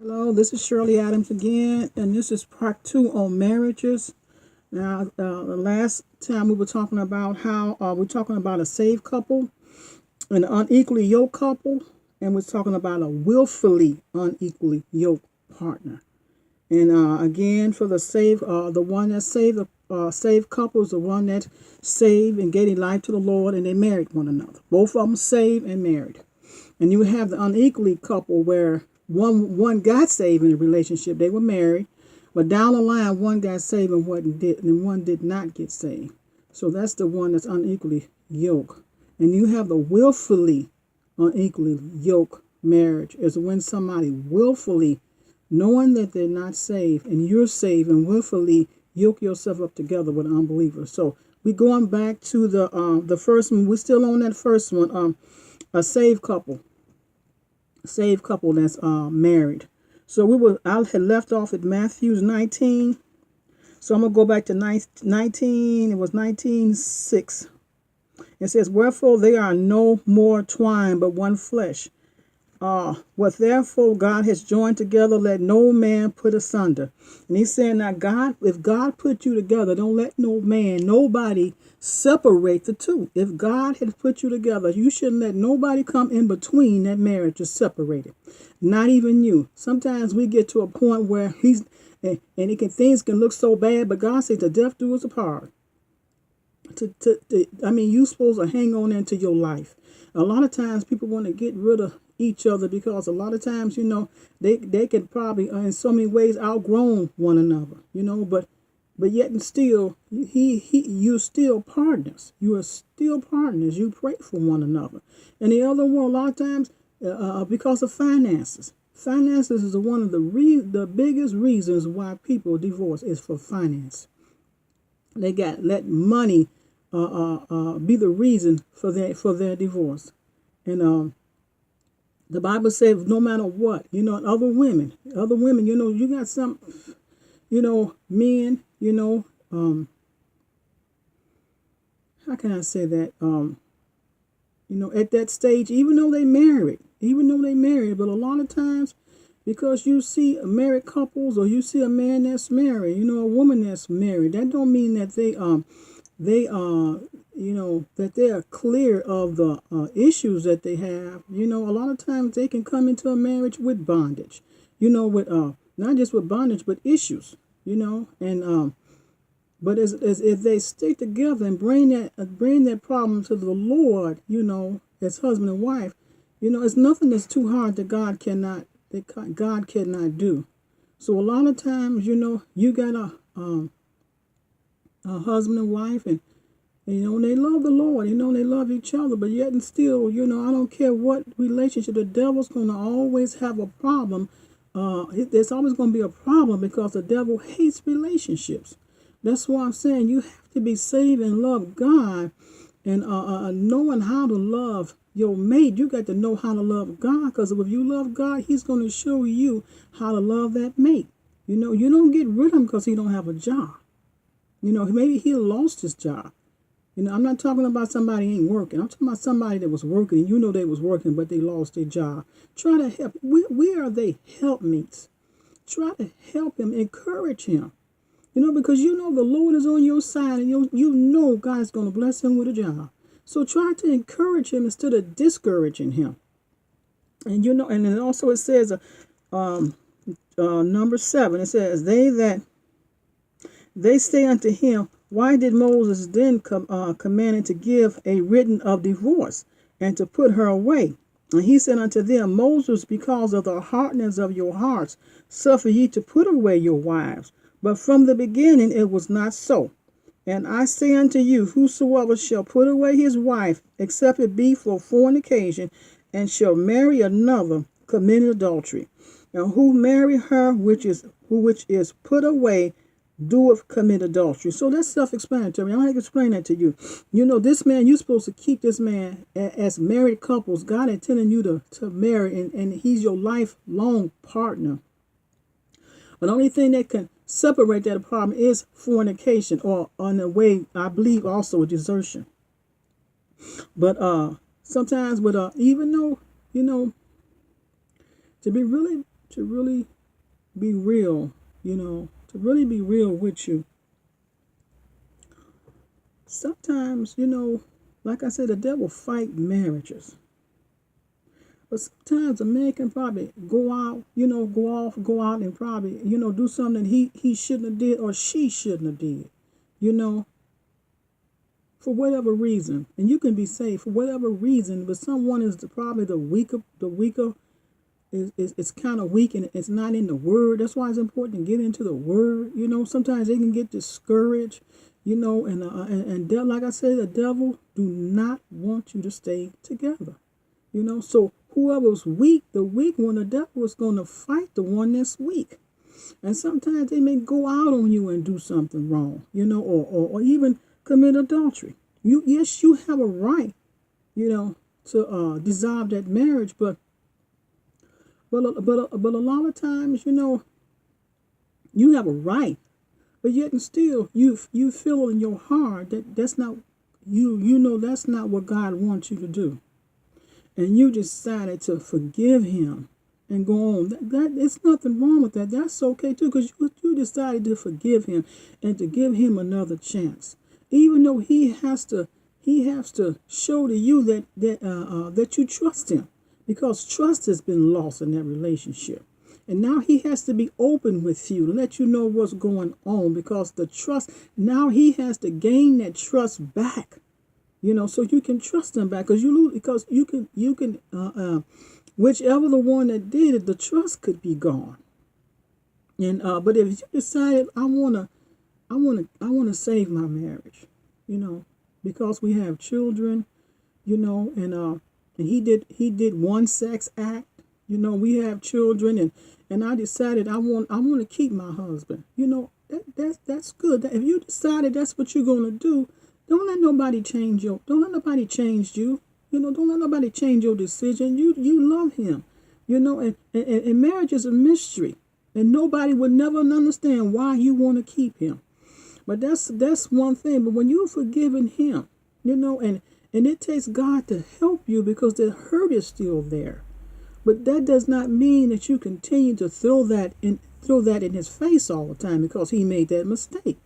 Hello, this is Shirley Adams again, and this is part two on marriages. Now, the last time we were talking about how we're talking about a saved couple, an unequally yoked couple, and we're talking about a willfully unequally yoked partner. And again, for the one that saved, the saved couple is the one that saved and gave their life to the Lord, and they married one another. Both of them saved and married. And you have the unequally couple where one got saved in a relationship. They were married, but down the line one got saved and one did not get saved. So that's the one that's unequally yoked. And you have the willfully unequally yoked marriage is when somebody willfully, knowing that they're not saved and you're saved, and willfully yoke yourself up together with an unbeliever. So we're going back to the first one. We're still on that first one. A saved couple that's married. So I had left off at Matthew 19. So I'm gonna go back to 19. It was 19:6. It says, "Wherefore they are no more twined, but one flesh. What therefore God has joined together, let no man put asunder." And he's saying that if God put you together, don't let nobody separate the two. If God has put you together, you shouldn't let nobody come in between that marriage to separate it. Not even you. Sometimes we get to a point where things can look so bad, but God says, "To death do us apart." You supposed to hang on into your life. A lot of times people want to get rid of each other because a lot of times, they can probably in so many ways outgrown one another, but yet and still you're still partners. You are still partners. You pray for one another. And the other one, a lot of times, because of finances. Finances is one of the biggest reasons why people divorce is for finance. They let money be the reason for their divorce. And the Bible says no matter what, other women, you got some, men, how can I say that? At that stage, even though they married, but a lot of times, because you see married couples or you see a man that's married, a woman that's married, that don't mean that that they are clear of the issues that they have. A lot of times they can come into a marriage with bondage, with not just with bondage, but issues, and but as if they stick together and bring that problem to the Lord, as husband and wife, it's nothing that's too hard that God cannot do. So a lot of times, you got a husband and wife, and they love the Lord, they love each other, but yet and still, I don't care what relationship, the devil's going to always have a problem. There's always going to be a problem because the devil hates relationships. That's why I'm saying you have to be saved and love God, and knowing how to love your mate. You got to know how to love God, because if you love God, He's going to show you how to love that mate. You don't get rid of him because he don't have a job. Maybe he lost his job. I'm not talking about somebody ain't working. I'm talking about somebody that was working, and they was working, but they lost their job. Try to help. We are they helpmates. Try to help him, encourage him. Because the Lord is on your side, and God's going to bless him with a job. So try to encourage him instead of discouraging him. And and then also it says, number 7, it says, they say unto him, why did Moses then command to give a written of divorce and to put her away? And he said unto them, Moses, because of the hardness of your hearts, suffer ye to put away your wives. But from the beginning it was not so. And I say unto you, whosoever shall put away his wife, except it be for fornication, and shall marry another, commit adultery. And who marry her which is put away, doeth commit adultery. So that's self-explanatory. I'm going to explain that to you. This man, you're supposed to keep this man as married couples. God intended you to marry, and he's your lifelong partner. But the only thing that can separate that problem is fornication, or on the way, I believe, also desertion. But sometimes with even though, to be really to really be real, to really be real with you. Sometimes, like I said, the devil fight marriages. But sometimes a man can probably go out, go out and probably, do something he shouldn't have did or she shouldn't have did, you know, for whatever reason. And you can be saved for whatever reason, but someone is probably the weaker is kind of weak and it's not in the word. That's why it's important to get into the word. Sometimes they can get discouraged, and like I said, the devil do not want you to stay together. So whoever's weak, the weak one, the devil is going to fight the one that's weak. And sometimes they may go out on you and do something wrong, or even commit adultery. Yes, you have a right, to dissolve that marriage, but a lot of times, you have a right, but yet and still you feel in your heart that that's not that's not what God wants you to do. And you decided to forgive him and go on. That it's nothing wrong with that. That's okay too, because you decided to forgive him and to give him another chance, even though he has to show to you that you trust him, because trust has been lost in that relationship. And now he has to be open with you to let you know what's going on, because the trust, now he has to gain that trust back. So you can trust them back, because you can whichever the one that did it, the trust could be gone. And but if you decided I wanna save my marriage, because we have children, and he did one sex act, we have children, and I decided I want to keep my husband. That's good. If you decided that's what you're gonna do, don't let nobody change you. Don't let nobody change you. Don't let nobody change your decision. You love him. And marriage is a mystery. And nobody would never understand why you want to keep him. But that's one thing. But when you've forgiven him, and it takes God to help you, because the hurt is still there. But that does not mean that you continue to throw that in his face all the time because he made that mistake.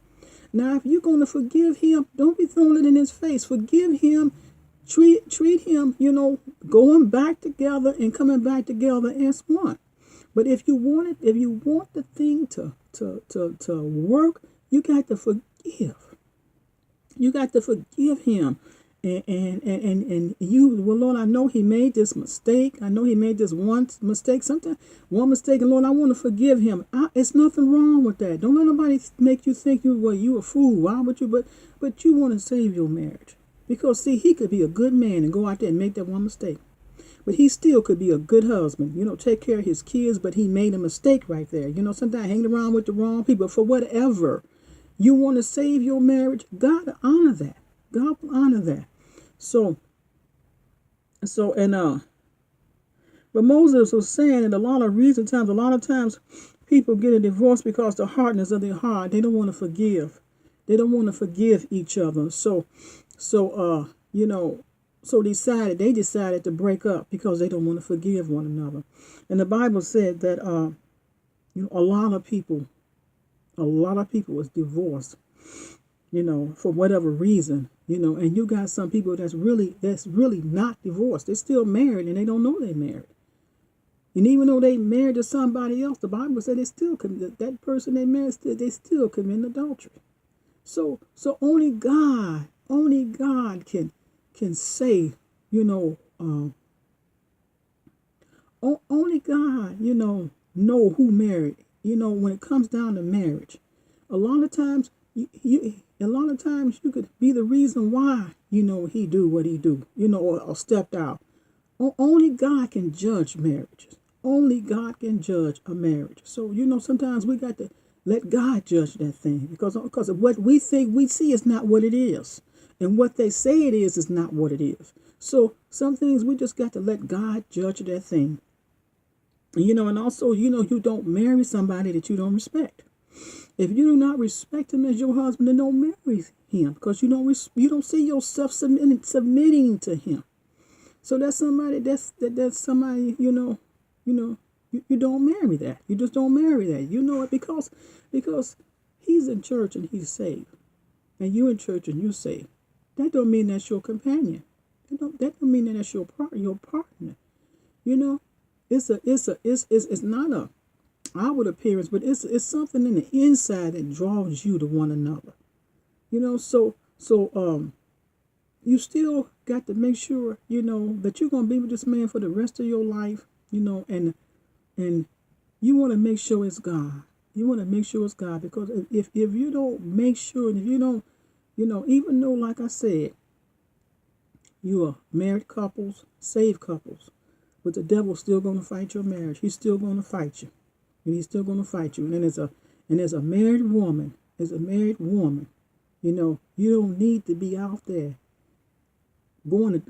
Now, if you're going to forgive him, don't be throwing it in his face. Forgive him, treat him, going back together and coming back together as one. But if you want the thing to work, you got to forgive. You got to forgive him. And you, well, Lord, I know he made this mistake. I know he made this one mistake. Sometimes one mistake, and Lord, I want to forgive him. It's nothing wrong with that. Don't let nobody make you think you a fool. Why would you? But you want to save your marriage, because see, he could be a good man and go out there and make that one mistake, but he still could be a good husband. Take care of his kids, but he made a mistake right there. Sometimes hanging around with the wrong people for whatever. You want to save your marriage. God will honor that. God will honor that. So but Moses was saying that a lot of times people get a divorce because the hardness of their heart, they don't want to forgive. They don't want to forgive each other. So they decided to break up because they don't want to forgive one another. And the Bible said that a lot of people was divorced, for whatever reason, and you got some people that's really not divorced. They're still married and they don't know they're married. And even though they married to somebody else, the Bible said that person they married, they still commit adultery. So only God can say, only God, know who married. When it comes down to marriage, a lot of times you could be the reason why, he do what he do, or stepped out. Only God can judge marriages. Only God can judge a marriage. So, sometimes we got to let God judge that thing, because of what we think we see is not what it is. And what they say it is not what it is. So some things we just got to let God judge that thing. And also, you don't marry somebody that you don't respect. If you do not respect him as your husband, then don't marry him, because you don't see yourself submitting to him. So that's somebody you You don't marry that. You just don't marry that. You know it because he's in church and he's saved, and you in church and you saved. That don't mean that's your companion. That don't mean that that's your partner. You know, it's not a outward appearance, but it's something in the inside that draws you to one another. You know, so you still got to make sure that you're gonna be with this man for the rest of your life. And you want to make sure it's God. You want to make sure it's God, because if you don't make sure, and if you don't, even though, like I said, you are married couples, saved couples, but the devil's still going to fight your marriage. He's still going to fight you, and he's still going to fight you. And then as a married woman, you don't need to be out there going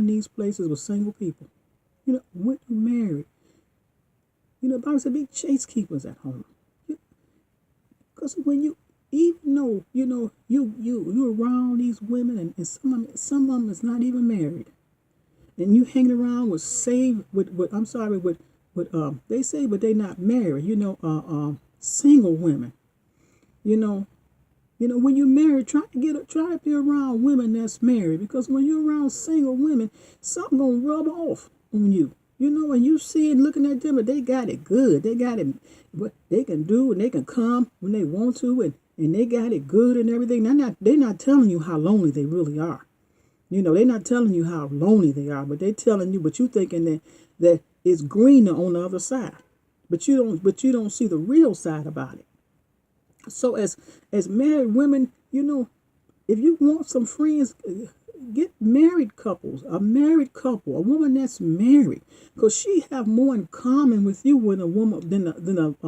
these places with single people. When you're married, the Bible said be chase keepers at home. Because when you, even though, you're around these women, and some of them is not even married, and you hanging around with they say, but they not married, single women, when you're married, try to be around women that's married, because when you're around single women, something gonna rub off on you. And you see and looking at them, but they got it good. They got it, what they can do, and they can come when they want to, and they got it good and everything. They're not telling you how lonely they really are. They're not telling you how lonely they are, but they're telling you, but you thinking that it's greener on the other side. But you don't see the real side about it. So as married women, if you want some friends, get married couples, a woman that's married, because she have more in common with you than a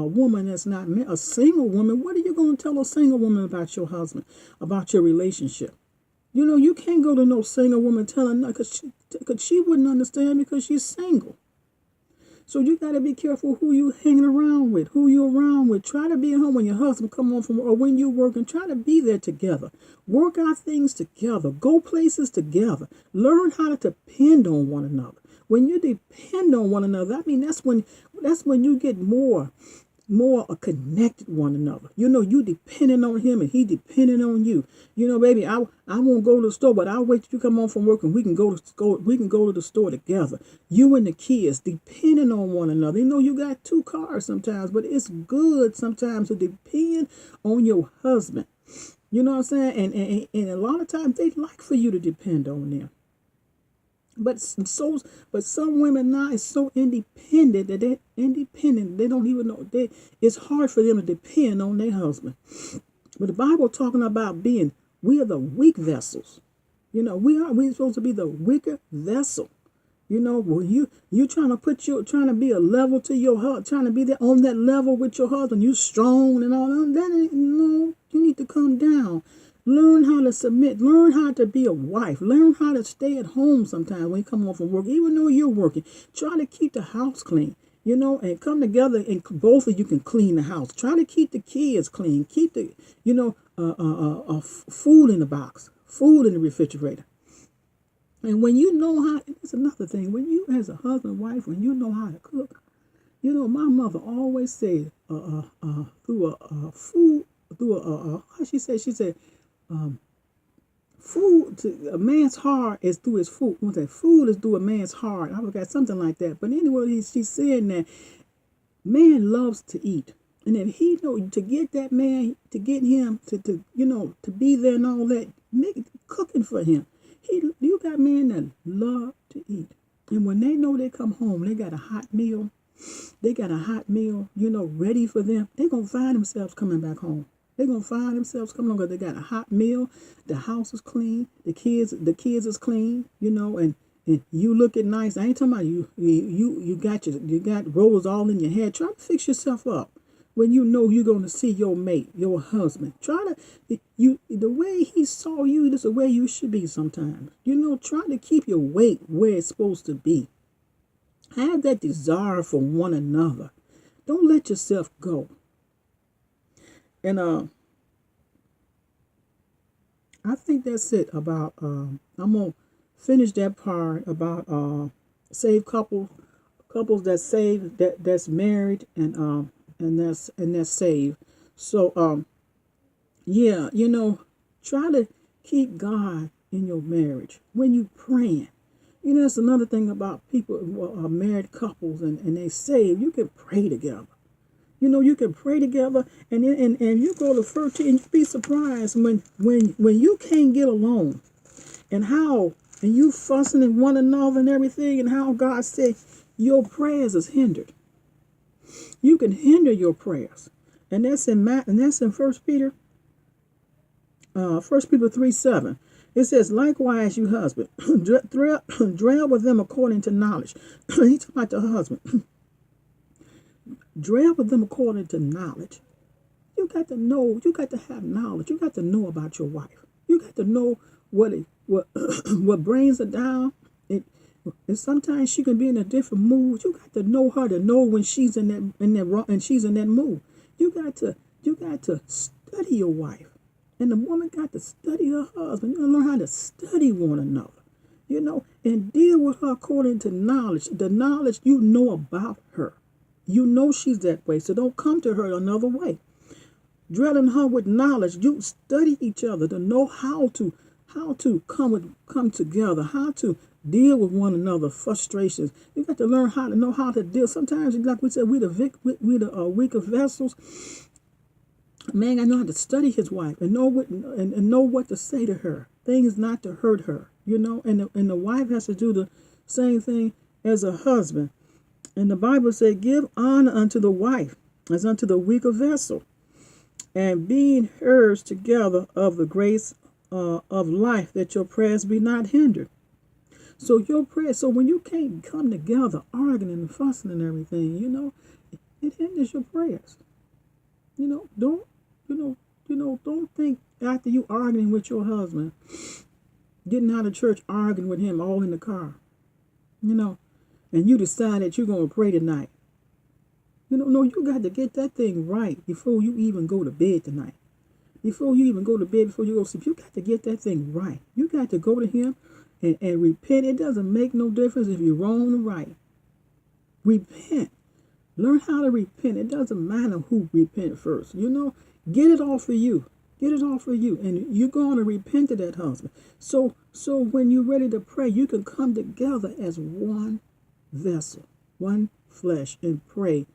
woman that's not married. A single woman, what are you going to tell a single woman about your husband, about your relationship? You can't go to no single woman telling her, because she wouldn't understand, because she's single. So you got to be careful who you hanging around with, who you're around with. Try to be at home when your husband come home from work, or when you're working. Try to be there together. Work out things together. Go places together. Learn how to depend on one another. When you depend on one another, that's when you get more connected one another. You depending on him and he depending on you. Baby, I won't go to the store, but I'll wait till you come home from work and we can go to the store together. You and the kids depending on one another. You got two cars sometimes, but it's good sometimes to depend on your husband. You know what I'm saying? And a lot of times they like for you to depend on them. But some women now is so independent that they don't even know it's hard for them to depend on their husband. But the Bible talking about we are the weak vessels. We're supposed to be the weaker vessel. Well, you trying to be a level to your husband, trying to be there on that level with your husband. You strong and all that. Ain't, no, you need to come down. Learn how to submit. Learn how to be a wife. Learn how to stay at home sometimes when you come home from work. Even though you're working, try to keep the house clean, and come together and both of you can clean the house. Try to keep the kids clean. Keep the, food in the box, food in the refrigerator. And when you know how, it's another thing, when you as a husband and wife, when you know how to cook, my mother always said, she said, food to a man's heart is through his food. Food is through a man's heart. I forgot something like that. But anyway, she's saying that man loves to eat. And if he know to get that man, to get him to be there and all that, make cooking for him. You got men that love to eat. And when they know they come home, they got a hot meal. Ready for them. They're going to find themselves coming back home. They're going to find themselves coming home because they got a hot meal. The house is clean. The kids is clean, and you looking nice. I ain't talking about you got rolls all in your hair. Try to fix yourself up when you know you're going to see your mate, your husband. The way he saw you, that's the way you should be sometimes. Try to keep your weight where it's supposed to be. Have that desire for one another. Don't let yourself go. And I think that's it about I'm gonna finish that part about saved couples couples that saved, that's married, and that's saved. So yeah, try to keep God in your marriage when you praying. That's another thing about people who are married couples and they saved. You can pray together. You can pray together, and you go to 13, and you be surprised when you can't get along, and you fussing at one another and everything, and how God said your prayers is hindered. You can hinder your prayers, and that's in First Peter 3:7. It says, likewise, you husband, dwell with them according to knowledge. He's talking about the husband. Dwell with them according to knowledge. You got to know. You got to have knowledge. You got to know about your wife. You got to know what what brings her down. And sometimes she can be in a different mood. You got to know her to know when she's in that mood. You got to study your wife. And the woman got to study her husband. You got to learn how to study one another, and deal with her according to knowledge. The knowledge you know about her. She's that way, so don't come to her another way. Drilling her with knowledge, you study each other to know how to come together, how to deal with one another, frustrations. You got to learn how to know how to deal. Sometimes, like we said, we the weaker vessels. Man, I know how to study his wife and know what to say to her. Things not to hurt her, And the wife has to do the same thing as a husband. And the Bible said, give honor unto the wife as unto the weaker vessel, and being heirs together of the grace of life, that your prayers be not hindered. So your prayers, so when you can't come together arguing and fussing and everything, it hinders your prayers. Don't think after you arguing with your husband, getting out of church arguing with him all in the car, and you decide that you're going to pray tonight. No, you got to get that thing right before you even go to bed tonight. Before you even go to bed, before you go to sleep, you got to get that thing right. You got to go to him and repent. It doesn't make no difference if you're wrong or right. Repent. Learn how to repent. It doesn't matter who repent first. Get it off of you. Get it off of you. And you're going to repent to that husband. So when you're ready to pray, you can come together as one vessel, one flesh, and pray,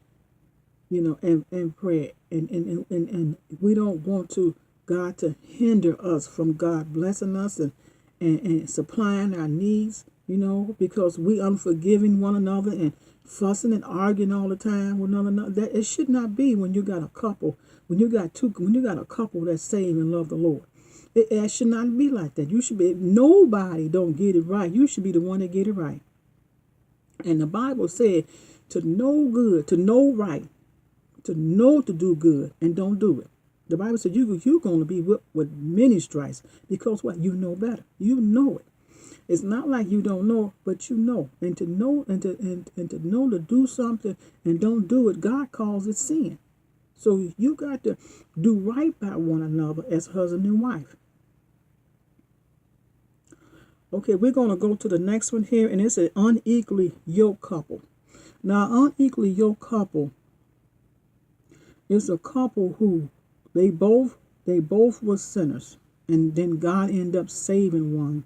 and pray. And we don't want God to hinder us from God blessing us and supplying our needs, because we unforgiving one another and fussing and arguing all the time with one another. That it should not be when you got a couple, when you got a couple that's saved and love the Lord. It should not be like that. You should be, nobody don't get it right. You should be the one that get it right. And the Bible said to know good, to know right, to know to do good and don't do it. The Bible said you're going to be whipped with many stripes because what? You know better. You know it. It's not like you don't know, but you know. And to know and to know to do something and don't do it, God calls it sin. So you got to do right by one another as husband and wife. Okay, we're going to go to the next one here, and it's an unequally yoked couple. Now, unequally yoked couple is a couple who they both were sinners, and then God ended up saving one.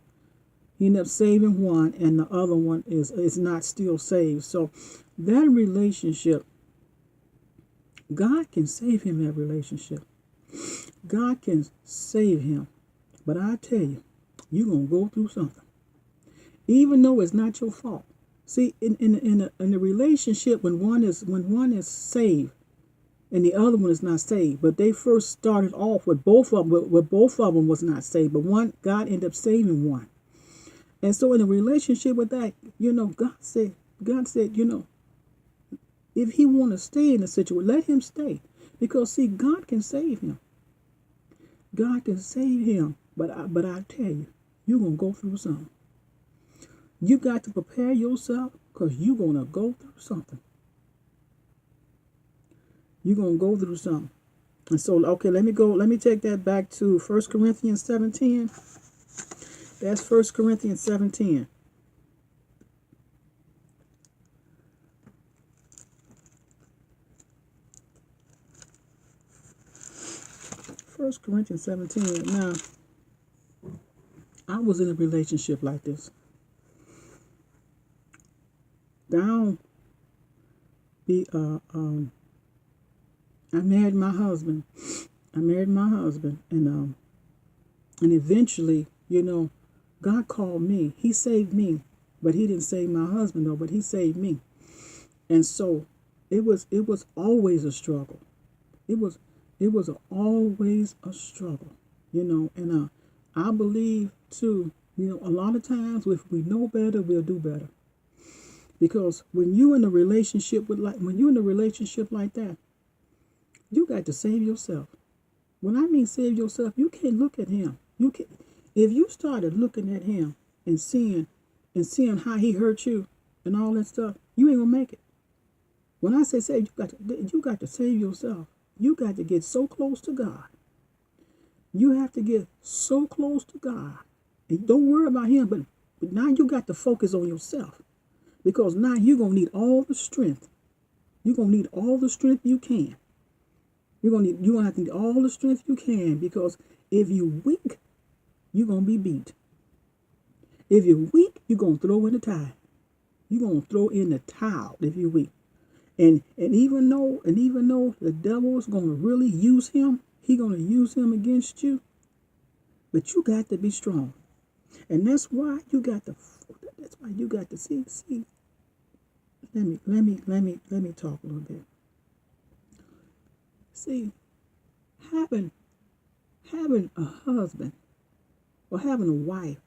He ended up saving one, and the other one is not still saved. So that relationship, God can save him. That relationship, God can save him. But I tell you, you're gonna go through something, even though it's not your fault. See, in the relationship, when one is saved and the other one is not saved, but they first started off with both of them was not saved, but one, God ended up saving one. And so in a relationship with that, God said, if he want to stay in the situation, let him stay. Because see, God can save him. God can save him. But I tell you, you're going to go through something. You got to prepare yourself, because you're going to go through something. You're going to go through something. And so, okay, let me take that back to 1 Corinthians 17. That's 1 Corinthians 17. First Corinthians 17. Now, I was in a relationship like this. Down, I married my husband. And eventually, God called me. He saved me, but He didn't save my husband though. But He saved me, and so it was always a struggle. It was always a struggle, And I believe too, a lot of times if we know better, we'll do better. Because when you're in a relationship like that, you got to save yourself. When I mean save yourself, you can't look at him. If you started looking at him and seeing how he hurt you and all that stuff, you ain't gonna make it. When I say save, you got to save yourself. You got to get so close to God. You have to get so close to God. And don't worry about him, but now you got to focus on yourself. Because now you're going to need all the strength. You're going to need all the strength you can. You're going to have to need all the strength you can, because if you're weak, you're going to be beat. If you're weak, you're going to throw in the towel. You're going to throw in the towel if you're weak. And even though the devil is going to really use him, he's going to use him against you. But you got to be strong. And that's why you got to see. Let me talk a little bit. See, having a husband or having a wife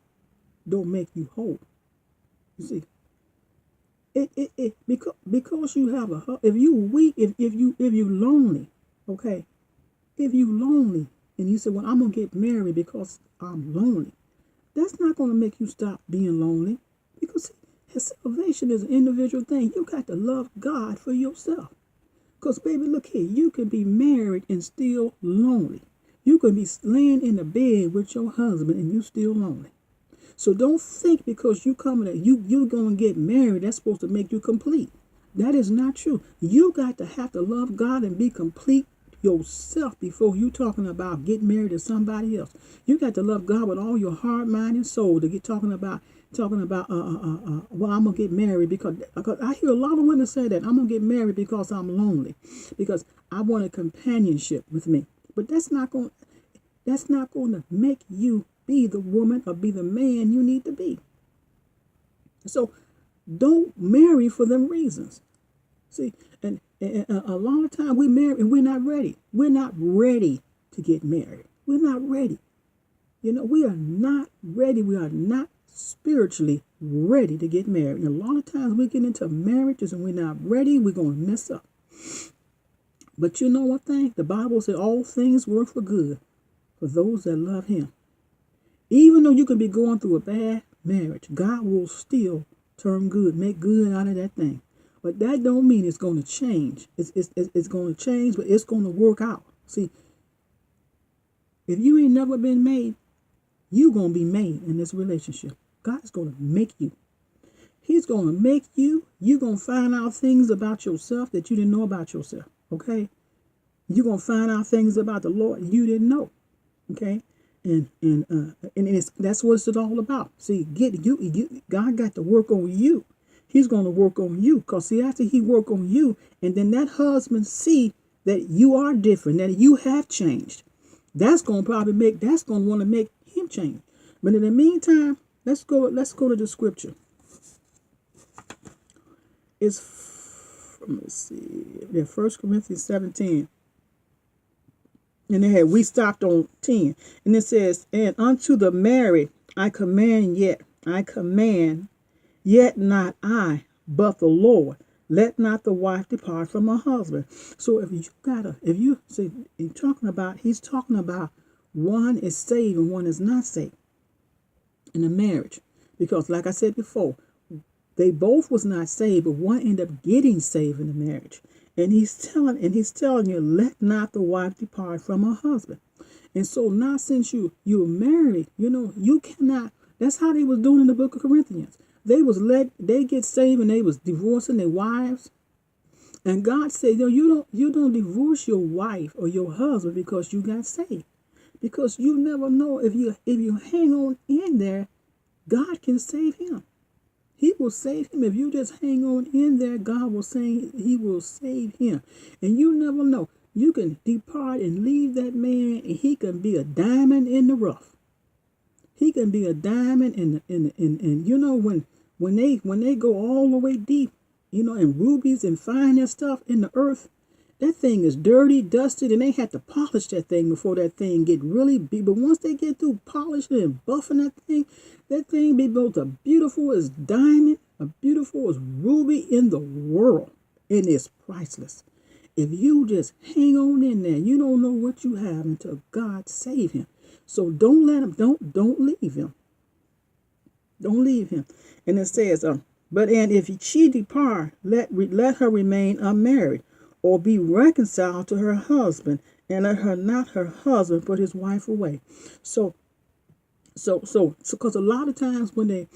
don't make you whole. You see, because you have if you weak, if you lonely, okay, if you lonely and you say, well, I'm gonna get married because I'm lonely, that's not gonna make you stop being lonely, because salvation is an individual thing. You got to love God for yourself. Because, baby, look here, you can be married and still lonely. You can be laying in the bed with your husband and you still lonely. So don't think because you're going to get married, that's supposed to make you complete. That is not true. You got to have to love God and be complete yourself before you talking about getting married to somebody else. You got to love God with all your heart, mind, and soul to get talking about well, I'm gonna get married because I hear a lot of women say that I'm gonna get married because I'm lonely, because I want a companionship with me. But that's not going to make you be the woman or be the man you need to be. So don't marry for them reasons. See, and a lot of time we marry and we're not ready. We're not ready to get married. We're not ready. We are not ready. We are not spiritually ready to get married. And a lot of times we get into marriages and we're not ready. We're going to mess up. But you know one thing? The Bible says all things work for good for those that love him. Even though you can be going through a bad marriage, God will still turn good, make good out of that thing. But that don't mean it's going to change. It's going to change, but it's going to work out. See, if you ain't never been made, you're going to be made in this relationship. God's going to make you. He's going to make you. You're going to find out things about yourself that you didn't know about yourself. Okay? You're going to find out things about the Lord you didn't know. Okay? And that's what it's all about. See, God got to work on you. He's going to work on you. Because see, after he work on you, and then that husband see that you are different, that you have changed, that's going to want to make him change. But in the meantime, let's go to the scripture. Let's see, 1 Corinthians 17. And we stopped on 10. And it says, and unto the married I command, yet not I, but the Lord. Let not the wife depart from her husband. So he's talking about one is saved and one is not saved in a marriage. Because like I said before, they both was not saved, but one ended up getting saved in the marriage. And he's telling you, let not the wife depart from her husband. And so now since you're married, you cannot. That's how they was doing in the book of Corinthians. They get saved and they was divorcing their wives. And God said, you don't divorce your wife or your husband because you got saved. because you never know if you hang on in there, God can save him. He will save him. If you just hang on in there, God will say he will save him. And you never know. You can depart and leave that man, and he can be a diamond in the rough. He can be a diamond in you know, when they go all the way deep, you know, and rubies and fine stuff in the earth, that thing is dirty, dusted, and they have to polish that thing before that thing get really big. But once they get through polishing and buffing that thing be both as beautiful as diamond, as beautiful as ruby in the world, and it's priceless. If you just hang on in there, you don't know what you have until God save him. So don't let him, don't leave him. Don't leave him. And it says, but and if she depart, let her remain unmarried, or be reconciled to her husband, and let her not her husband put his wife away. So because a lot of times when they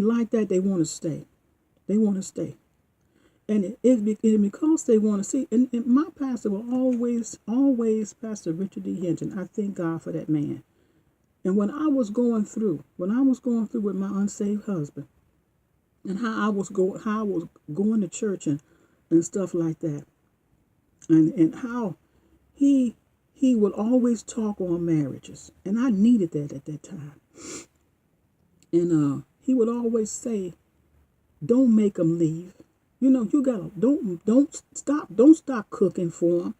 like that, they want to stay. They want to stay. And because they want to see, and my pastor will always, Pastor Richard D. Hinton, I thank God for that man. And when I was going through with my unsaved husband, and how I was going to church and stuff like that, and how he would always talk on marriages, and I needed that at that time. And he would always say, "Don't make them leave. You know, you gotta don't stop cooking for them.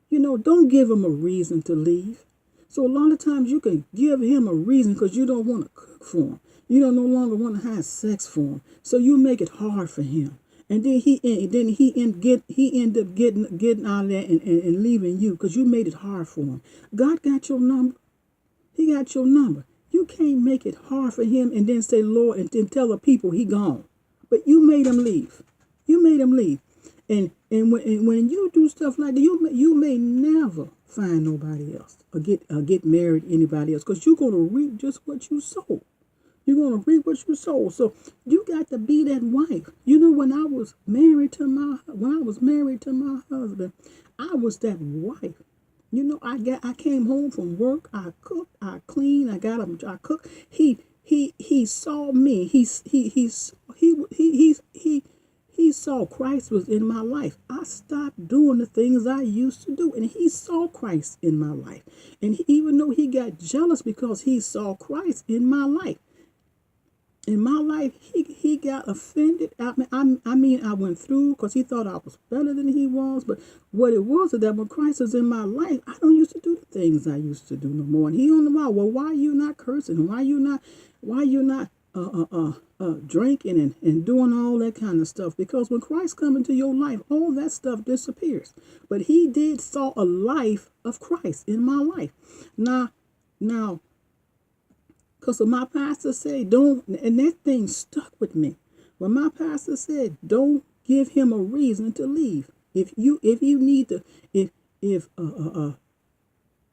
You know, don't give them a reason to leave." So a lot of times you can give him a reason because you don't want to cook for him. You don't no longer want to have sex for him. So you make it hard for him. And then he end up getting out of there and leaving you because you made it hard for him. God got your number. He got your number. You can't make it hard for him and then say, Lord, and then tell the people he gone. But you made him leave. You made him leave. And when you do stuff like that, you may never find nobody else or get married to anybody else, because you're going to reap just what you sow. You're going to reap what you sow. So you got to be that wife. You know, when I was married to my husband, I was that wife. You know, I came home from work. I cooked. I cleaned. I cooked. He saw me. He saw Christ was in my life. I stopped doing the things I used to do, and he saw Christ in my life. And even though he got jealous because he saw Christ in my life, he got offended. I mean, I went through because he thought I was better than he was. But what it was is that when Christ is in my life, I don't used to do the things I used to do no more. And he on the wall, well, why are you not cursing? Why you not drinking and doing all that kind of stuff? Because when Christ comes into your life, all that stuff disappears. But he saw a life of Christ in my life. Now, because my pastor said, don't, and that thing stuck with me. When my pastor said, don't give him a reason to leave. If you need to,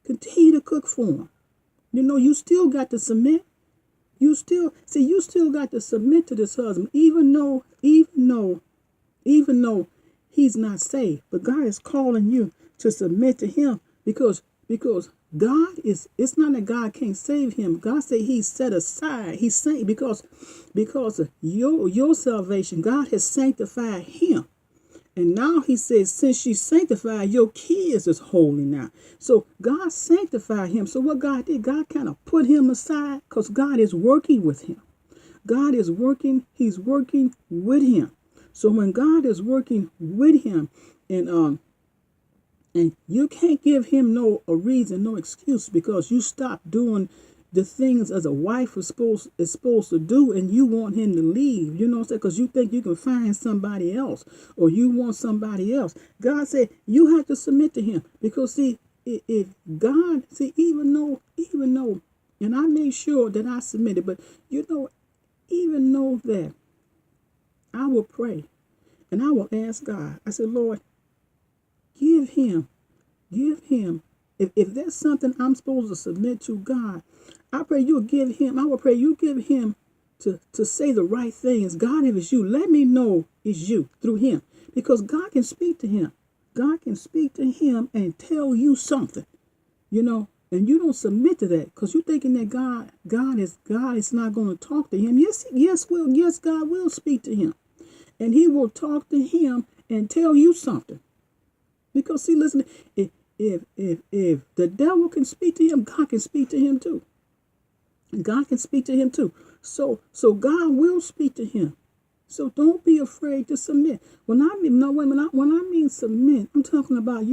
continue to cook for him. You know, you still got to submit. You still got to submit to this husband, even though he's not saved. But God is calling you to submit to him because God is, it's not that God can't save him. God said he's set aside. He's saying because of your salvation, God has sanctified him. And now he says, since you sanctified, your kids is holy now. So God sanctified him. So what God did, God kind of put him aside because God is working with him. God is working. He's working with him. So when God is working with him, and you can't give him no excuse because you stopped doing the things as a wife is supposed to do, and you want him to leave, you know what I'm saying? Because you think you can find somebody else, or you want somebody else. God said you have to submit to him because if God, even though, and I made sure that I submitted, but even though that, I will pray and I will ask God. I said, Lord, give him. If there's something I'm supposed to submit to God, I pray you'll give him. I will pray you give him to say the right things. God, if it's you, let me know it's you through him, because God can speak to him. God can speak to him and tell you something, and and you don't submit to that because you're thinking that God is not going to talk to him. Yes, God will speak to him, and he will talk to him and tell you something. Because see, listen, if the devil can speak to him, God can speak to him too. God can speak to him too. So God will speak to him. So don't be afraid to submit. When I mean submit, I'm talking about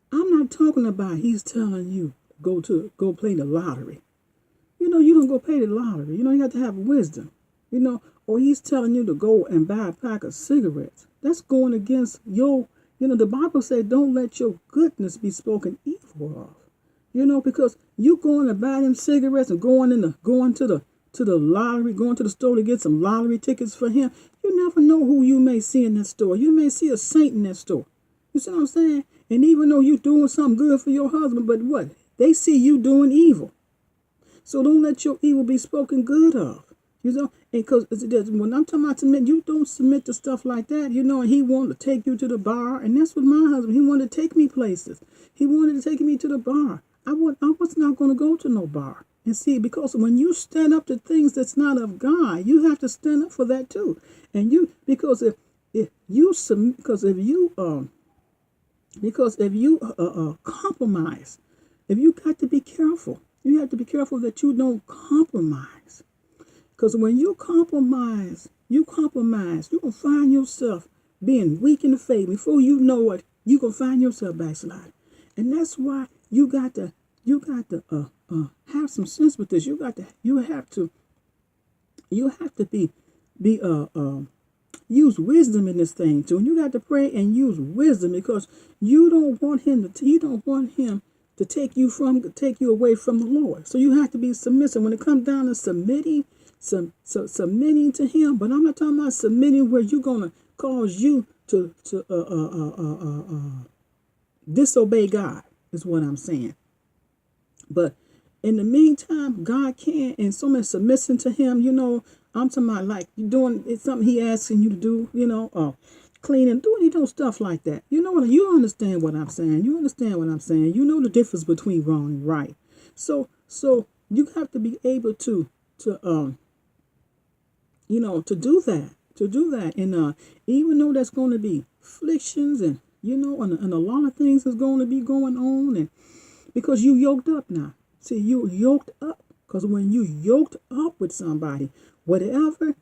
I'm not talking about he's telling you go play the lottery. You don't go play the lottery. You have to have wisdom. Or he's telling you to go and buy a pack of cigarettes. That's going against the Bible says don't let your goodness be spoken evil of. Because you going to buy them cigarettes and going to the lottery, going to the store to get some lottery tickets for him. You never know who you may see in that store. You may see a saint in that store. You see what I'm saying? And even though you're doing something good for your husband, but what? They see you doing evil. So don't let your evil be spoken good of. And because when I'm talking about submit, you don't submit to stuff like that, and he wanted to take you to the bar. And that's what my husband, he wanted to take me places. He wanted to take me to the bar. I was not going to go to no bar. And see, because when you stand up to things that's not of God, you have to stand up for that too. And because if you compromise, if you got to be careful, you have to be careful that you don't compromise. Because when you compromise, you're going to find yourself being weak in the faith. Before you know it, you're going to find yourself backsliding. And that's why you got to have some sense with this. You have to be use wisdom in this thing too. And you got to pray and use wisdom because you don't want him to take you away from the Lord. So you have to be submissive. When it comes down to submitting to him, but I'm not talking about submitting where you're gonna cause you to disobey God, is what I'm saying. But in the meantime, God can, and so much submission to him, I'm talking about like you're doing it's something he asking you to do, cleaning, doing stuff like that. You understand what I'm saying. You understand what I'm saying. You know the difference between wrong and right. So you have to be able to do that. And even though that's going to be afflictions and and a lot of things is going to be going on, and because you yoked up now. See, you yoked up, because when you yoked up with somebody, whatever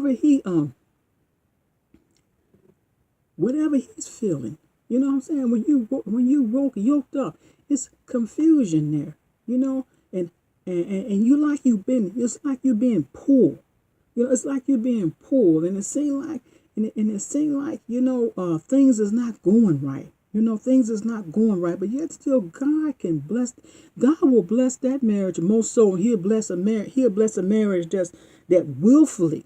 he's feeling, you know what I'm saying? When you yoked up, it's confusion there, and it's like you've been pulled. It's like you're being pulled, and it seems like things is not going right. Things is not going right, but yet still God will bless that marriage most so. He'll bless a marriage that willfully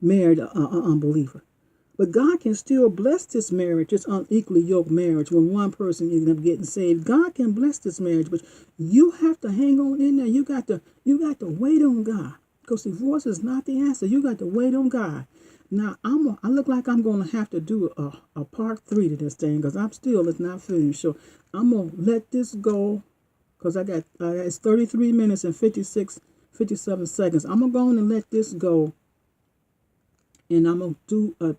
married an unbeliever. But God can still bless this marriage, this unequally yoked marriage, when one person ends up getting saved. God can bless this marriage, but you have to hang on in there. You got to wait on God, because divorce is not the answer. You got to wait on God. Now I look like I'm gonna have to do a part 3 to this thing, because it's not finished. So I'm gonna let this go, because it's 33 minutes and 57 seconds. I'm gonna go on and let this go. And I'm going to do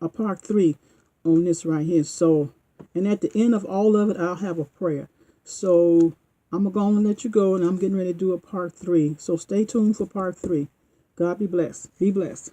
a part 3 on this right here. So, and at the end of all of it, I'll have a prayer. So, I'm going to let you go, and I'm getting ready to do a part 3. So, stay tuned for part 3. God be blessed. Be blessed.